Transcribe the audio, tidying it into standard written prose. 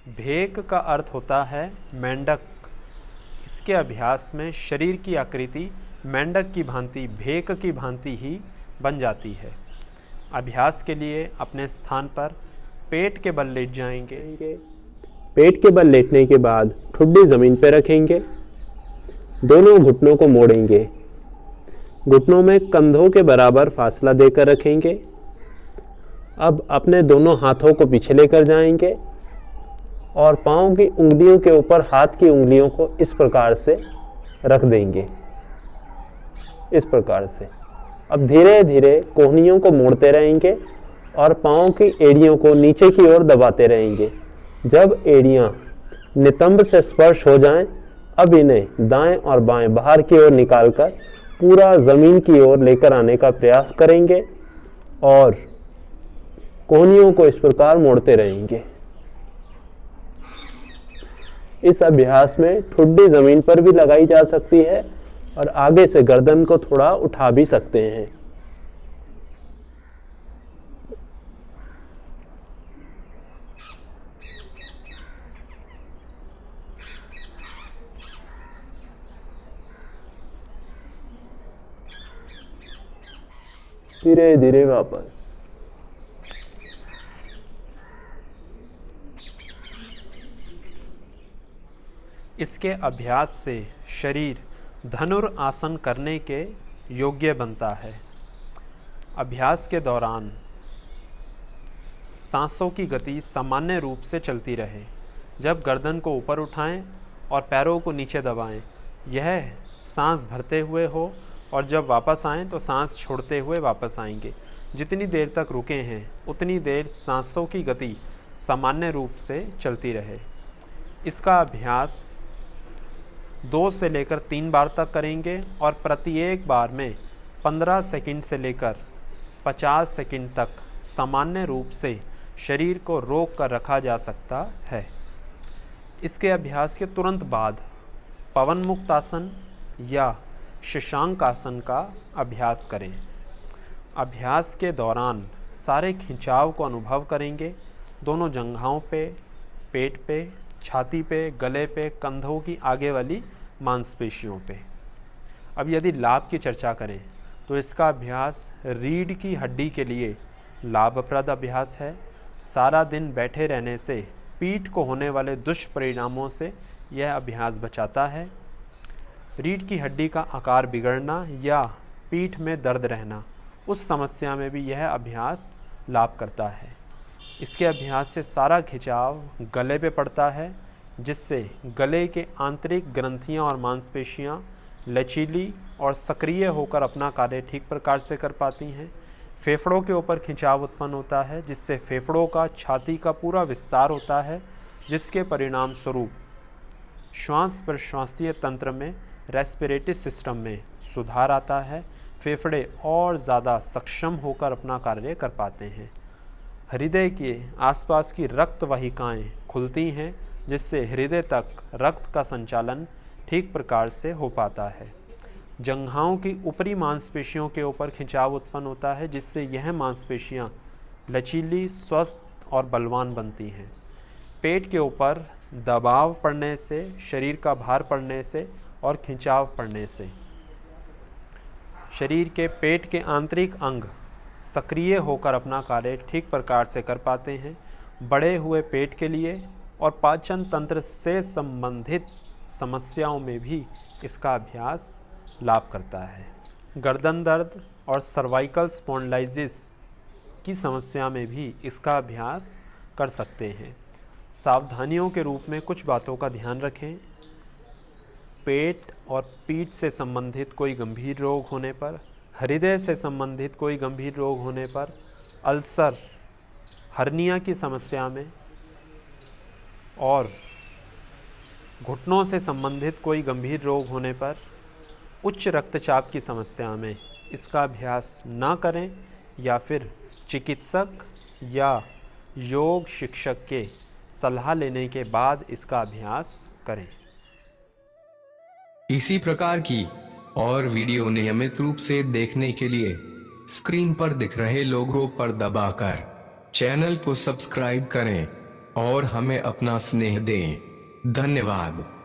भेक का अर्थ होता है मेंढक। इसके अभ्यास में शरीर की आकृति मेंढक की भांति, भेक की भांति ही बन जाती है। अभ्यास के लिए अपने स्थान पर पेट के बल लेट जाएंगे। पेट के बल लेटने के बाद ठुड्डी जमीन पर रखेंगे। दोनों घुटनों को मोड़ेंगे। घुटनों में कंधों के बराबर फासला देकर रखेंगे। अब अपने दोनों हाथों को पीछे लेकर जाएंगे और पांव की उंगलियों के ऊपर हाथ की उंगलियों को इस प्रकार से रख देंगे, इस प्रकार से। अब धीरे धीरे कोहनियों को मोड़ते रहेंगे और पांव की एड़ियों को नीचे की ओर दबाते रहेंगे। जब एड़ियां नितंब से स्पर्श हो जाएं, अब इन्हें दाएं और बाएं बाहर की ओर निकालकर पूरा जमीन की ओर लेकर आने का प्रयास करेंगे और कोहनियों को इस प्रकार मोड़ते रहेंगे। इस अभ्यास में ठुड्डी जमीन पर भी लगाई जा सकती है और आगे से गर्दन को थोड़ा उठा भी सकते हैं। धीरे धीरे वापस। इसके अभ्यास से शरीर धनुरासन करने के योग्य बनता है। अभ्यास के दौरान सांसों की गति सामान्य रूप से चलती रहे। जब गर्दन को ऊपर उठाएं और पैरों को नीचे दबाएं, यह सांस भरते हुए हो, और जब वापस आएं तो सांस छोड़ते हुए वापस आएंगे। जितनी देर तक रुके हैं उतनी देर सांसों की गति सामान्य रूप से चलती रहे। इसका अभ्यास 2 से लेकर 3 बार तक करेंगे और प्रत्येक बार में 15 सेकंड से लेकर 50 सेकंड तक सामान्य रूप से शरीर को रोक कर रखा जा सकता है। इसके अभ्यास के तुरंत बाद पवन मुक्त आसन या शशांक आसन का अभ्यास करें। अभ्यास के दौरान सारे खिंचाव को अनुभव करेंगे। दोनों जंघाओं पे, पेट पे, छाती पे, गले पे, कंधों की आगे वाली मांसपेशियों पे। अब यदि लाभ की चर्चा करें तो इसका अभ्यास रीढ़ की हड्डी के लिए लाभप्रद अभ्यास है। सारा दिन बैठे रहने से पीठ को होने वाले दुष्परिणामों से यह अभ्यास बचाता है। रीढ़ की हड्डी का आकार बिगड़ना या पीठ में दर्द रहना, उस समस्या में भी यह अभ्यास लाभ करता है। इसके अभ्यास से सारा खिंचाव गले पे पड़ता है, जिससे गले के आंतरिक ग्रंथियां और मांसपेशियां लचीली और सक्रिय होकर अपना कार्य ठीक प्रकार से कर पाती हैं। फेफड़ों के ऊपर खिंचाव उत्पन्न होता है, जिससे फेफड़ों का, छाती का पूरा विस्तार होता है, जिसके परिणाम स्वरूप श्वास प्रश्वासीय तंत्र में, रेस्पिरेटरी सिस्टम में सुधार आता है। फेफड़े और ज़्यादा सक्षम होकर अपना कार्य कर पाते हैं। हृदय के आसपास की रक्त वाहिकाएँ खुलती हैं, जिससे हृदय तक रक्त का संचालन ठीक प्रकार से हो पाता है। जंघाओं की ऊपरी मांसपेशियों के ऊपर खिंचाव उत्पन्न होता है, जिससे यह मांसपेशियां लचीली, स्वस्थ और बलवान बनती हैं। पेट के ऊपर दबाव पड़ने से, शरीर का भार पड़ने से और खिंचाव पड़ने से शरीर के पेट के आंतरिक अंग सक्रिय होकर अपना कार्य ठीक प्रकार से कर पाते हैं। बढ़े हुए पेट के लिए और पाचन तंत्र से संबंधित समस्याओं में भी इसका अभ्यास लाभ करता है। गर्दन दर्द और सर्वाइकल स्पॉन्डिलाइटिस की समस्या में भी इसका अभ्यास कर सकते हैं। सावधानियों के रूप में कुछ बातों का ध्यान रखें। पेट और पीठ से संबंधित कोई गंभीर रोग होने पर, हृदय से संबंधित कोई गंभीर रोग होने पर, अल्सर, हर्निया की समस्या में और घुटनों से संबंधित कोई गंभीर रोग होने पर, उच्च रक्तचाप की समस्या में इसका अभ्यास ना करें या फिर चिकित्सक या योग शिक्षक के सलाह लेने के बाद इसका अभ्यास करें। इसी प्रकार की और वीडियो नियमित रूप से देखने के लिए स्क्रीन पर दिख रहे लोगों पर दबाकर चैनल को सब्सक्राइब करें और हमें अपना स्नेह दें। धन्यवाद।